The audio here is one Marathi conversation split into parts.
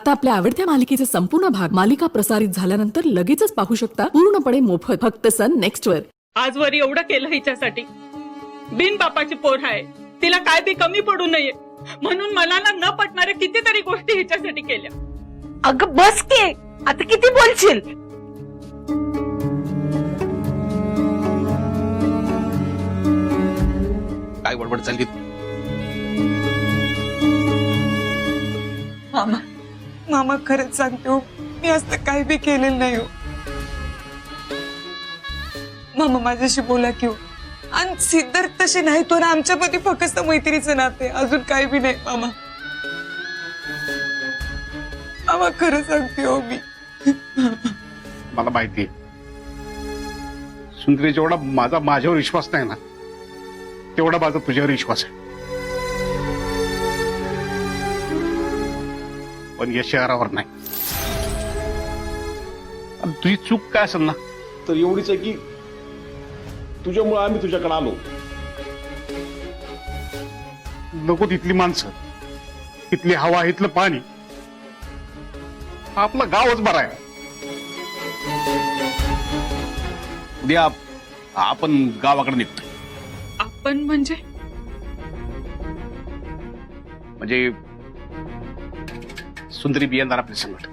आता आपल्या आवडत्या मालिकेचे संपूर्ण भाग मालिका प्रसारित झाल्यानंतर लगेचच पाहू शकता पूर्णपणे मोफत फक्त सन नेक्स्ट वर। आजवर एवढं केलं हिच्यासाठी, बिन बापाची पोर आहे, तिला काय बी कमी पडू नये म्हणून मनाला न पटणाऱ्या कितीतरी गोष्टी हिच्यासाठी केल्या। अगं बस के, आता किती बोलशील? काय बडबड चालली? मामा मामा खरंच सांगते हो, मी असं काही बी केलेलं नाही हो। मामा माझ्याशी बोला की हो। आणि सिद्धार्थ तसे नाही तो ना, आमच्यामध्ये फक्त मैत्रीचं नाते, अजून काही बी नाही मामा। मामा खरं सांगते हो मी। मला माहिती सुंदरी, जेवढा माझ्यावर विश्वास नाही ना तेवढा माझा तुझ्यावर विश्वास आहे। पण या शहरावर नाही। आणि तुझी चूक काय असेल ना तर एवढीच आहे की तुझ्यामुळे आम्ही तुझ्याकडे आलो। नको तिथली माणसं, तिथली हवा, इथलं पाणी, आपलं गावच बरं आहे। उद्या आपण गावाकडे निघतोय। आपण म्हणजे सुंदरी बियांदार आपले संकट।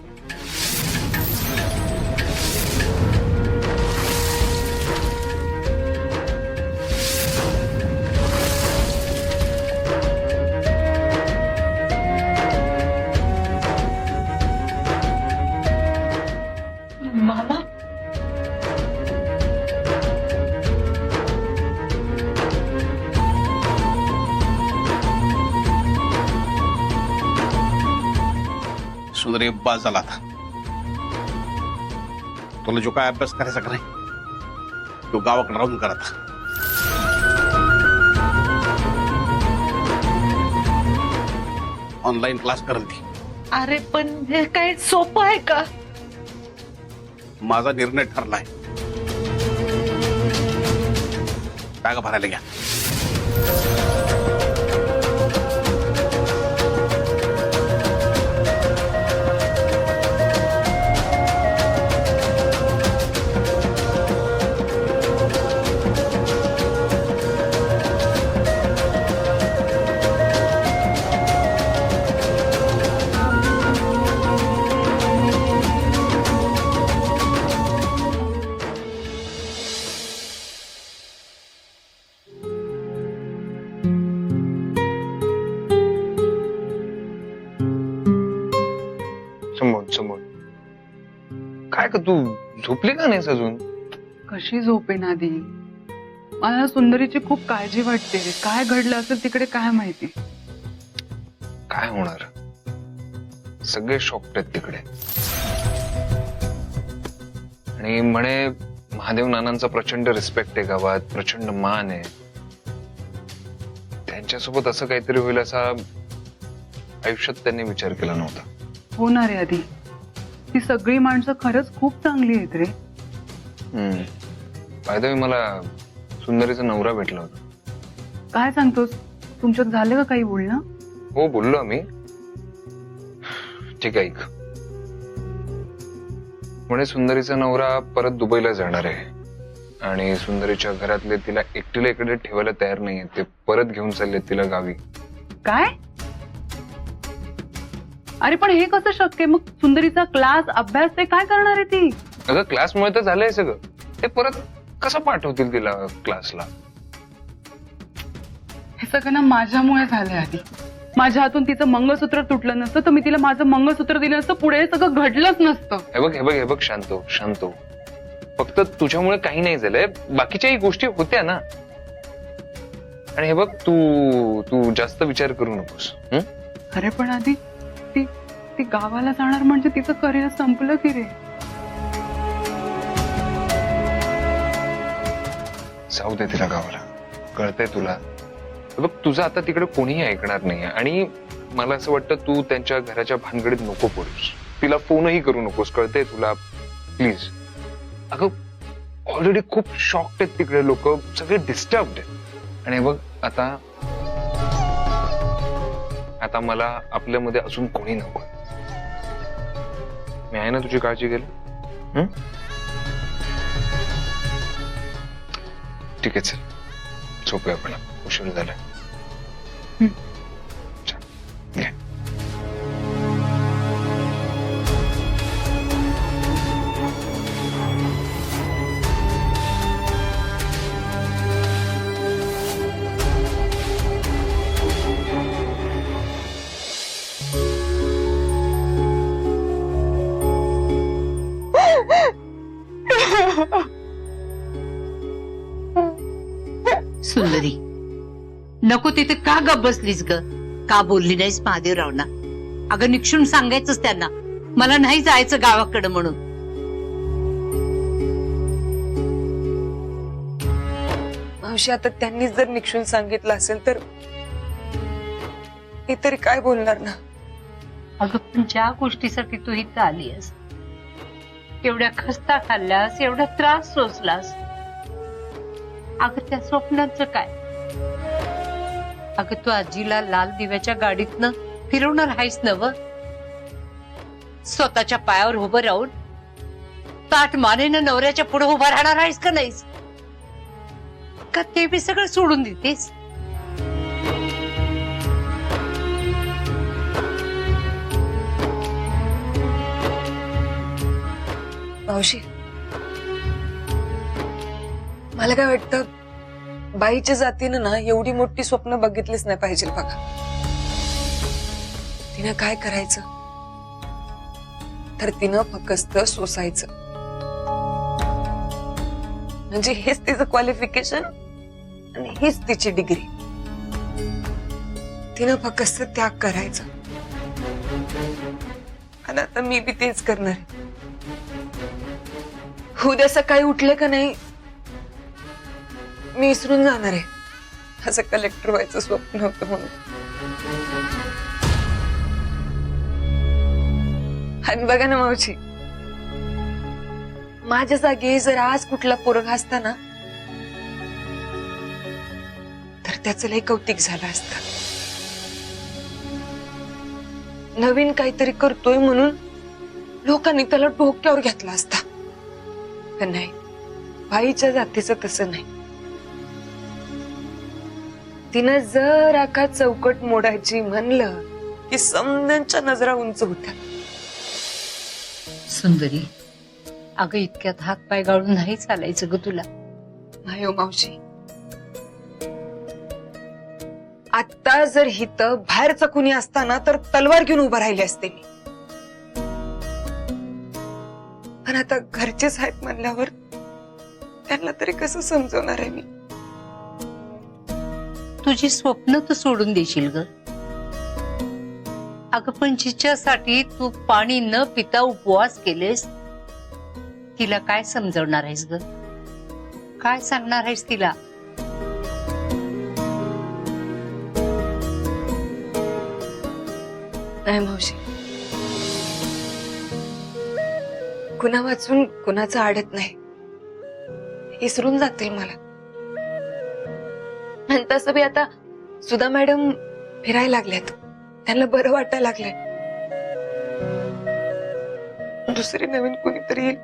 मामा सुंदरी बाज झाला आता। तुला जो काय अभ्यास करायचा का नाही तो गावाकडे राहून करत। ऑनलाईन क्लास करत ती। अरे पण हे काय सोपं आहे का? माझा निर्णय ठरलाय। बॅगा भरायला घ्या। समोर काय का तू झोपली का नाहीस अजून? कशी झोपेन आधी? मला सुंदरीची खूप काळजी वाटते। काय घडलं असेल तिकडे काय माहिती। काय होणार, सगळे शॉक्ड आहेत तिकडे। आणि म्हणे महादेव नानांचा प्रचंड रिस्पेक्ट आहे गावात, प्रचंड मान आहे। त्यांच्यासोबत असं काहीतरी होईल असा आयुष्यात त्यांनी विचार केला नव्हता। होणार आहे आधी, ती सगळी माणसं खरंच खूप चांगली आहेत रे। बाय द वे मला सुंदरीचा नवरा भेटला होता। काय सांगतोस? तुमच्यात झालं का काही बोलणं? हो बोललो आम्ही। ठीक आहे, ऐक। म्हणे सुंदरीचा नवरा परत दुबईला जाणार आहे आणि सुंदरीच्या घरातले तिला एकटीला इकडे ठेवायला तयार नाहीये, ते परत घेऊन चालले तिला गावी। काय? अरे पण हे कसं शक्य? मग सुंदरीचा क्लास, अभ्यास ते काय करणार आहे ती? अगं क्लासमुळे तर झालंय सगळं, ते परत कसं पाठवतील तिला क्लासला? हे सगळं ना माझ्यामुळे झालंय आधी। माझ्या हातून तिचं मंगळसूत्र तुटलं नसतं तर मी तिला माझं मंगळसूत्र दिलं नसतं, पुढे हे सगळं घडलंच नसतं। हे बघ शांत हो। फक्त तुझ्यामुळे काही नाही झालंय, बाकीच्याही गोष्टी होत्या ना। आणि हे बघ, तू जास्त विचार करू नकोस। अरे पण आधी ती गावाला जाणार म्हणजे तिचं करिअर संपलं की रे? जाऊ दे तिला गावाला, कळतंय तुला? बघ तुझं आता तिकडे कोणीही ऐकणार नाही आणि मला असं वाटतं तू त्यांच्या घराच्या भानगडीत नको पडूस, तिला फोनही करू नकोस, कळतंय तुला? प्लीज। अगं ऑलरेडी खूप शॉक्ड आहेत तिकडे लोक, सगळे डिस्टर्ब्ड आहेत। आणि बघ आता मला आपल्यामध्ये अजून कोणी नको। मी आहे ना तुझी काळजी घ्यायला. ठीक आहे, चल झोपूया आपण, उशीर झाला. चल, घे. सुंदरी, नको तिथे का गप बसलीस ग? का बोलली नाहीस महादेवरावना? अगं निक्षून सांगायचंच त्यांना, मला नाही जायचं गावाकडे म्हणून. मावशी, आता त्यांनीच जर निक्षून सांगितलं असेल तर मी तरी काय बोलणार ना. अगं पण ज्या गोष्टीसाठी तू इथं आलीस, एवढ्या खस्ता खाल्ल्यास, एवढा त्रास सोसलास, अगं त्या स्वप्नांचं काय? अगं तू आजीला लाल दिव्याच्या गाडीतनं फिरवणार आहेस नव? स्वतःच्या पायावर उभं राहून ताट मानेनं नवऱ्याच्या पुढे उभा राहणार आहेस का नाहीस? का ते बी सगळं सोडून देतेस? मावशी, मला काय वाटतं, बाईच्या जातीनं ना एवढी मोठी स्वप्न बघितलीच नाही पाहिजे बघा. तिनं काय करायचं तर तिनं फक्त सोसायचं, म्हणजे हेच तिचं क्वालिफिकेशन आणि हीच तिची डिग्री. तिनं फक्त त्याग करायचा. आणि आता मी बी तेच करणार आहे. उद्या सकाळी उठले का नाही मी विसरून जाणार आहे असं कलेक्टर व्हायचं स्वप्न होतं म्हणून. आणि बघा ना मावशी, माझ्या जागी जर आज कुठला पोरगा असता ना तर त्याचं लय कौतिक झालं असतं. नवीन काहीतरी करतोय म्हणून लोकांनी त्याला डोक्यावर घेतला असता. पण नाही, बाईच्या जातीचं तसं नाही. तिनं जर आका चौकट मोडायची म्हणलं की समजांच्या नजरा उंच होत्या. सुंदरी, अगं इतक्यात हात पाय गाळून नाही चालायचं ग तुला. नाही हो मावशी, आता जर हिथं बाहेरचं कुणी असताना तर तलवार घेऊन उभं राहिले असते मी. पण आता घरचेच आहेत म्हणल्यावर त्यांना तरी कसं समजवणार आहे मी? तुझी स्वप्न तर सोडून देशील ग. अगं पण जिच्यासाठी तू पाणी न पिता उपवास केलेस, तिला काय समजवणार आहेस ग? काय सांगणार आहेस तिला? नाही मावशी, कुणा वाचून कुणाचं आडत नाही, इसरून जातील मला. आणि तसं बी आता सुधा मॅडम फिरायला लागल्यात, त्यांना बरं वाटायला लागलंय. दुसरी नवीन कोणीतरी येईल.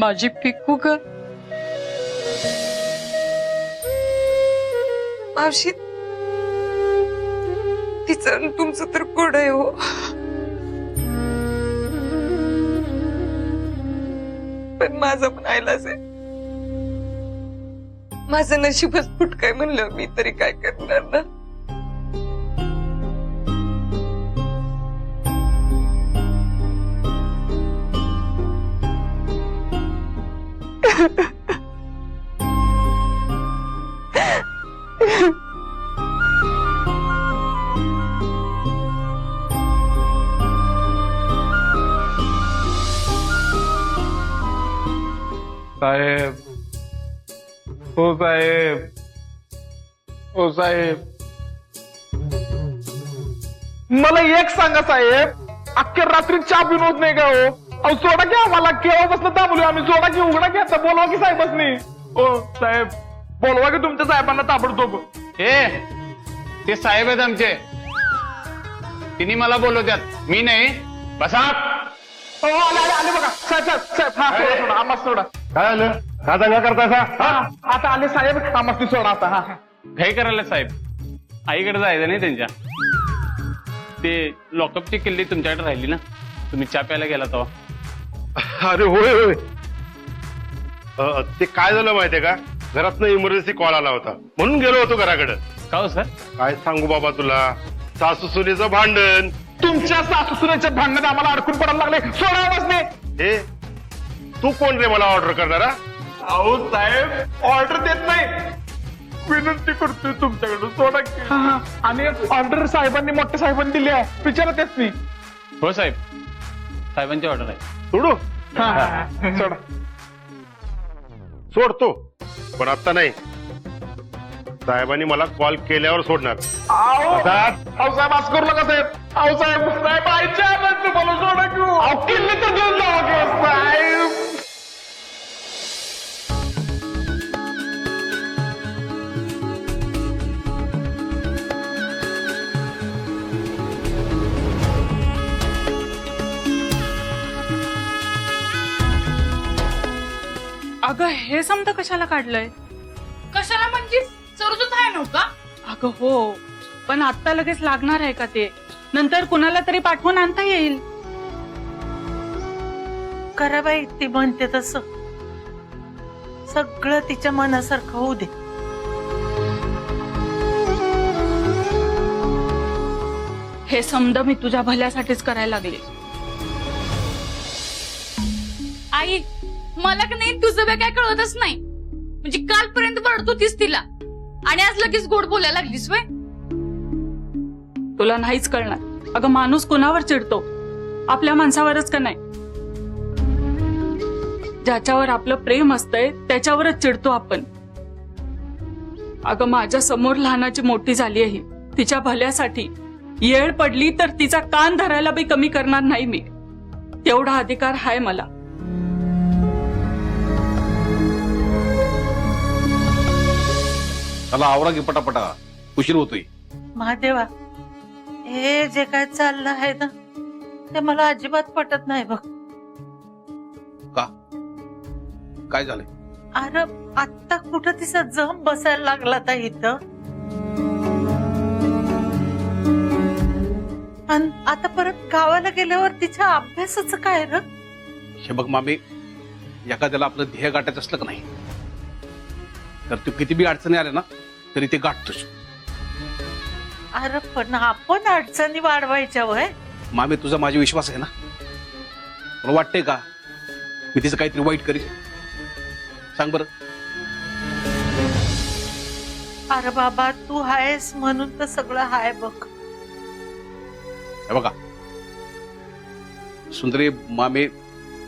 माझी पिकू ग. मावशी, तिचं आणि तुमचं तर कोड आहे हो. पण माझं म्हणायलाच आहे, माझं नशीबच फुटकय म्हणलं मी तरी काय करणार ना. साहेब, हो साहेब, हो साहेब, मला एक सांगा साहेब, अख्ख्या रात्री चहा पिऊन होत नाही का हो? अहो सोडा घ्या आम्हाला, केव्हापासून दाबलोय आम्ही. सोडा की, उघडा घ्या, बोलवा की साहेबांनी. हो साहेब, बोलवा की तुमच्या साहेबांना ताबडतोब. ते साहेब आहेत आमचे, तिने मला बोलवत्यात, मी नाही. बसा. आले बघा साहेब साहेब साहेब हा सोडा सोडा आम्हाला सोडा काय आलं का दंगा करतायसा हा आता आले साहेब आम्हाला सोडा आता हा घाई करायला साहेब आईकडे जायचं नाही त्यांच्या ते लॉकअपची किल्ली तुमच्याकडे राहिली ना तुम्ही चहा प्यायला गेला तेव्हा. अरे होय होय ते काय झालं माहितीये का घरातनं इमर्जन्सी कॉल आला होता म्हणून गेलो होतो घराकडे. का हो सर? काय सांगू बाबा तुला सासू सुनेचं भांडण. तुमच्या सासूसुनेच्या भांडणात आम्हाला अडकून पडायला लागले सोडा बसणे. हे तू कोण रे मला ऑर्डर करणारा? अहो साहेब ऑर्डर देत नाही विनंती करतोय तुमच्याकडून सोडा की. आणि ऑर्डर साहेबांनी मोठ्या साहेबांनी दिली आहे विचारा तेच मी. हो साहेब साहेबांची ऑर्डर आहे. सोडू सोडा सोडतो पण आता नाही. साहेबांनी मला कॉल केल्यावर सोडणार. अहो साहेब असं करू नका साहेब. अहो साहेब साहेब आईच्या तुम्हाला सोडा घेऊ अहो किल्ली तर घेऊन जावा की साहेब. अगं हे समजा कशाला काढलंय? कशाला म्हणजे सरजूच आहे नव्हता. अगं हो पण आता लगेच लागणार आहे का ते? नंतर कुणाला तरी पाठवून आणता येईल. करा बाई ती म्हणते तसं सगळं तिच्या मनासारखं होऊ दे. हे समजा मी तुझ्या भल्यासाठीच करायला लागले. आई मला का नाही तुझं बे काय कळतच नाही. म्हणजे कालपर्यंत बरडत होतीस तिला आणि आज लगेच गोड बोलायला लागलीस वय. तुला नाहीच कळणार. अगं माणूस कुणावर चिडतो? आपल्या माणसावरच का नाही? ज्याच्यावर आपलं प्रेम असतंय त्याच्यावरच चिडतो आपण. अगं माझ्या समोर लहानाची मोठी झाली आहे तिच्या भल्यासाठी. येळ पडली तर तिचा कान धरायला बी कमी करणार नाही मी. तेवढा अधिकार हाय मला. चला आवरा की पटापटा उशीर होतोय. महादेवा हे जे काय चाललं आहे ना ते मला अजिबात पटत नाही बघ. का काय झालंय? अरे आत्ता कुठं तिचा जम बसायला लागला तर इथं. आणि आता परत गावाला गेल्यावर तिच्या अभ्यासाचं काय र? हे बघ मामी एखाद्याला आपलं ध्येय गाठायचं असलं का नाही तर तू किती बी अडचणी आल्या ना तरी ते गाठतोच. अरे पण आपण अडचणी वाढवायच्या वय. मामी तुझा माझा विश्वास आहे ना? तुला वाटतंय का मी तिचं काहीतरी वाईट करीन? सांग बरं. अरे बाबा तू आहेस म्हणून तर सगळं हाय बघ. हे बघा सुंदरी मामी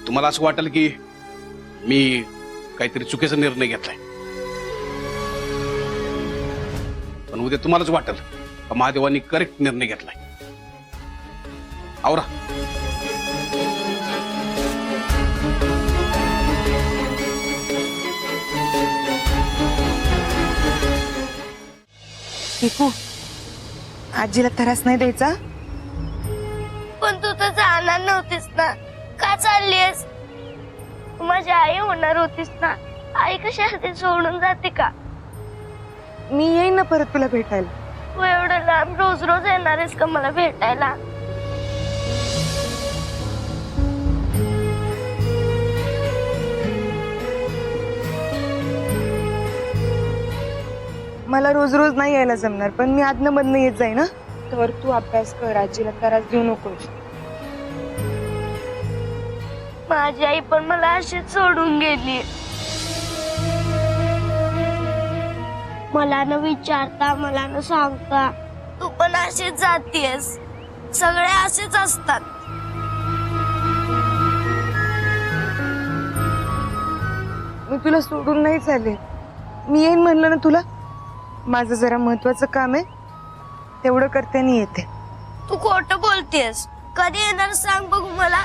तुम्हाला असं वाटेल की मी काहीतरी चुकीचा निर्णय घेतलाय पण उद्या तुम्हालाच वाटेल का महादेवांनी करेक्ट निर्णय घेतलाय. आवरा. टिकू आजीला त्रास नाही द्यायचा. पण तू तर जाणार नव्हतीस ना, का चाललीस? माझी आई होणार होतीस ना, आई कशी हाती सोडून जाते का? मी येईन ना परत तुला भेटायला. तू एवढं लांब रोज रोज येणार आहेस का मला भेटायला? मला रोज रोज नाही यायला जमणार पण मी आदनं मधनं येत जाईन ना. तर तू अभ्यास कर, आजीला त्रास देऊ नकोस. माझी आई पण मला अशीच सोडून गेली. मला न विचारता, मला न सांगता तू पण अशीच जातीयस. सगळे असेच असतात. मी तुला सोडून नाही चालेल. मी येईन म्हणलं ना तुला. माझं जरा महत्वाचं काम आहे तेवढं करते आणि येते. तू खोटं बोलतेस. कधी येणार सांग बघू मला.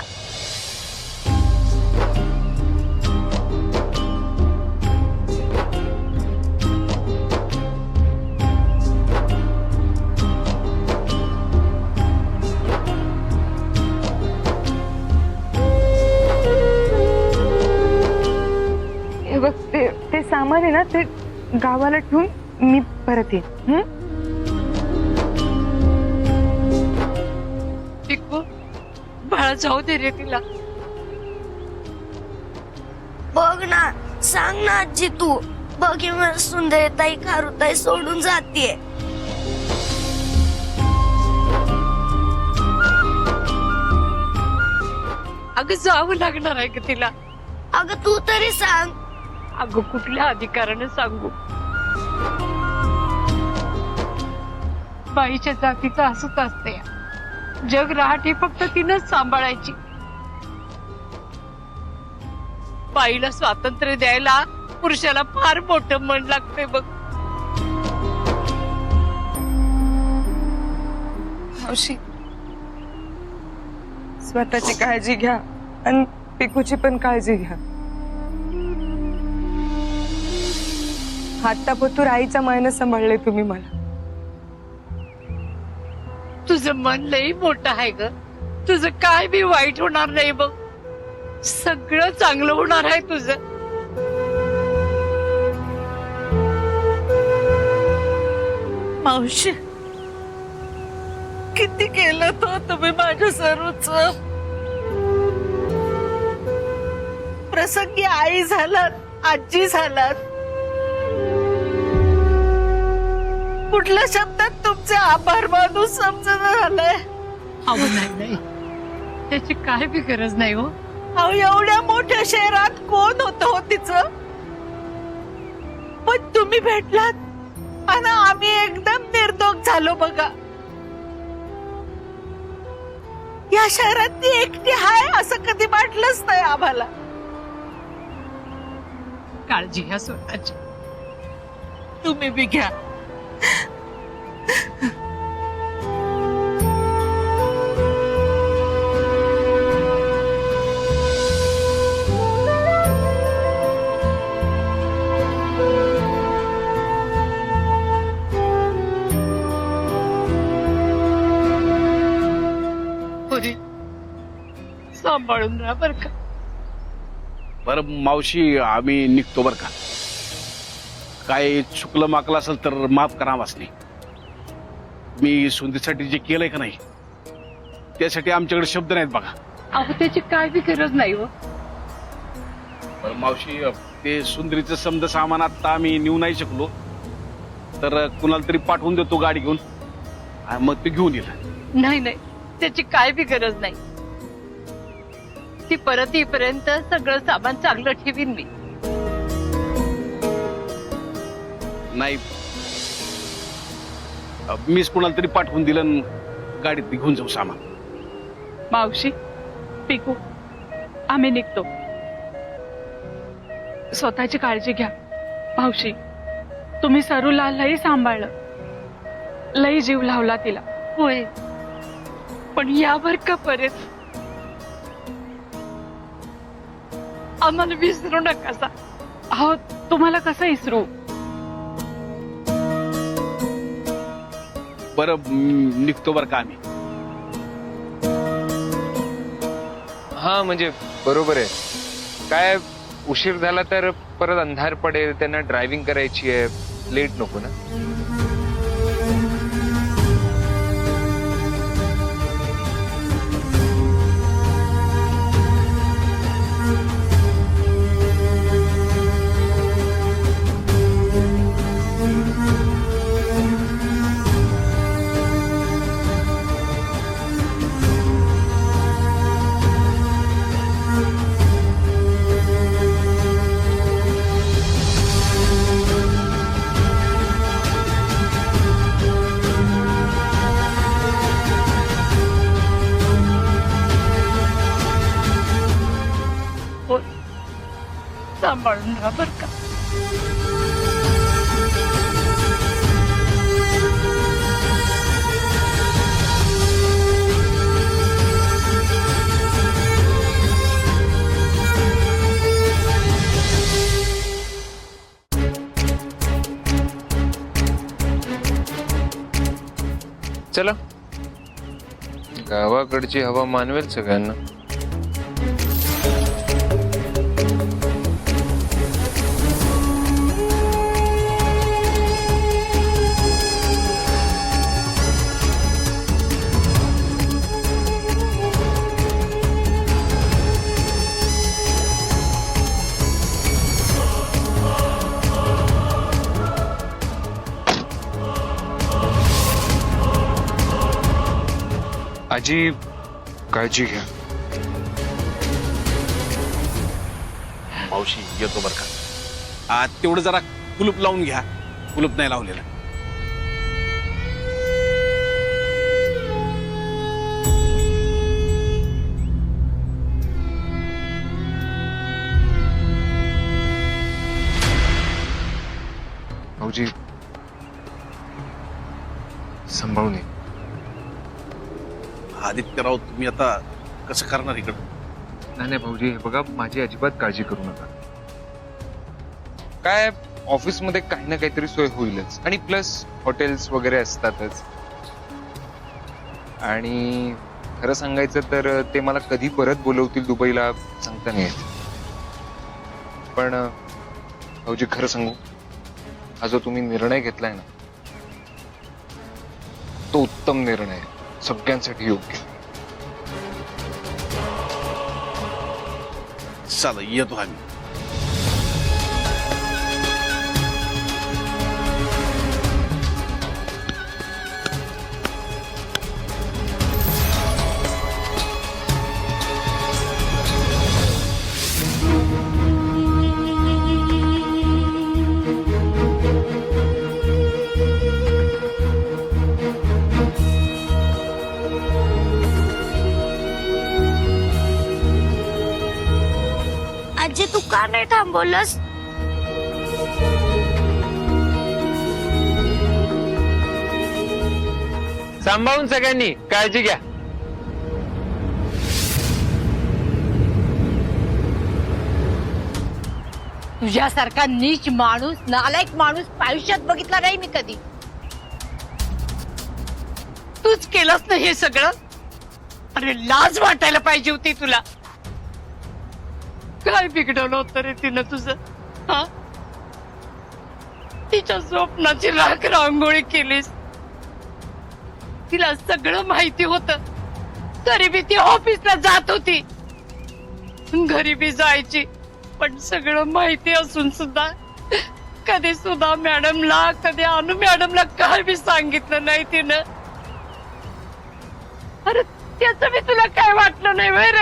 सामान आहे ना ते गावाला ठेवून मी परत येईन. पिकू बाळा जाऊ दे रे तिला. बघ ना, सांग ना आजी तू. बघ ही मला सुंदरताई खारुताई सोडून जातीये. अगं जावं लागणार आहे का तिला? अगं तू तरी सांग. अगं कुठल्या अधिकाराने सांगू? बाईच्या जातीचं असंच असते. जग राहटी फक्त तिनंच सांभाळायची. बाईला स्वातंत्र्य द्यायला पुरुषाला फार मोठं मन लागते बघ. मावशी स्वतःची काळजी घ्या आणि पिकूची पण काळजी घ्या. हातापतूर आईच्या मायनं सांभाळले तुम्ही मला. तुझं मन लई मोठं आहे ग. तुझं काय बी वाईट होणार नाही बघ. सगळं चांगलं होणार आहे तुझं. मावशी किती केलं तो तुम्ही माझ्या सर्वच. प्रसंगी आई झालात, आजी झालात. कुठल्या शब्दात तुमचे आभार मानून समजणं झालंय. अहो नाही त्याची काय बी गरज नाही हो. अहो एवढ्या मोठ्या शहरात कोण होतं हो तिचं. पण तुम्ही भेटलात आणि आम्ही एकदम निर्दोष झालो बघा. या शहरात ती एकटी आहे असं कधी वाटलंच नाही आम्हाला. काळजी घ्या स्वतःची. तुम्ही बी घ्या. पुरी सांभाळून राहा बर का. बरं मावशी आम्ही निघतो बर का. काय चुकलं माकलं असेल तर माफ करा वाचले. मी सुंदीसाठी जे केलंय का नाही त्यासाठी आमच्याकडे शब्द नाहीत बघा. अहो त्याची काय बी गरज नाही हो. बरं मावशी ते सुंदरीचं समजा सामान आता आम्ही नेऊ नाही शकलो तर कुणाला तरी पाठवून देतो गाडी घेऊन आणि मग ते घेऊन येईल. नाही त्याची काय बी गरज नाही. ती परत येईपर्यंत सगळं सामान चांगलं ठेवीन मी. नाही मीच कुणाला तरी पाठवून दिलं आणि गाडीत घेऊन जाऊ सामान. मावशी, पिकू, आम्ही निघतो. स्वतःची काळजी घ्या. मावशी, तुम्ही सरूला लई सांभाळलं, लई जीव लावला तिला. होय पण यावर का परत आम्हाला विसरू नका. हो तुम्हाला कसं विसरू. बरं निघतो बरं का आम्ही. हा म्हणजे बरोबर आहे. काय उशीर झाला तर परत अंधार पडेल. त्यांना ड्रायव्हिंग करायची आहे. लेट नको ना. सांभाळून राहा बर का. चला गावाकडची हवा मानवेल सगळ्यांना. माझी काळजी घ्या. मावशी येतो बरं का. तेवढं जरा कुलूप लावून घ्या. कुलूप नाही लावलेलं. भाऊजी सांभाळून ये. आदित्यराव तुम्ही आता कसं करणार इकडं? नाही भाऊजी, हे बघा, माझी अजिबात काळजी करू नका. काय ऑफिसमध्ये काही ना काहीतरी सोय होईलच, आणि प्लस हॉटेल्स वगैरे असतातच. आणि खरं सांगायचं तर ते मला कधी परत बोलवतील दुबईला सांगता नाही येत. पण भाऊजी खरं सांगू, हा जो तुम्ही निर्णय घेतलाय ना, तो उत्तम निर्णय आहे, सगळ्यांसाठी योग्य. चला येतो आम्ही. आजी तू का नाही थांबवलंस? सांभाळून सगळ्यांनी काळजी घ्या. तुझ्यासारखा नीच माणूस, नालायक माणूस आयुष्यात बघितला नाही मी कधी. तूच केलंस ना हे सगळं? अरे लाज वाटायला पाहिजे होती तुला. काय बिघडवलं होतं रे तिनं तुझं? हा, तिच्या स्वप्नाची राख रांगोळी केलीस. तिला सगळं माहिती होतं, तरी बी ती ऑफिसला जात होती, घरी बी जायची. पण सगळं माहिती असून सुद्धा कधी सुद्धा मॅडमला, कधी अनु मॅडमला काय बी सांगितलं नाही तिनं. अरे त्याचं बी तुला काय वाटलं नाही बर?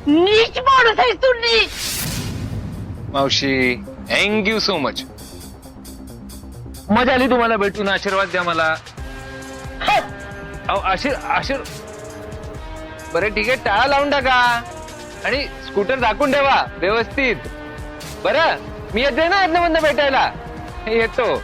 नीच माणूस आहेस तू, नीच. मावशी, थँक्यू सो मच. मजा आली तुम्हाला भेटून. आशीर्वाद द्या मला. बरं ठीक आहे, टाळा लावून टाका आणि स्कूटर दाखवून ठेवा व्यवस्थित. बरं, मी येते ना आदल्या भेटायला. येतो.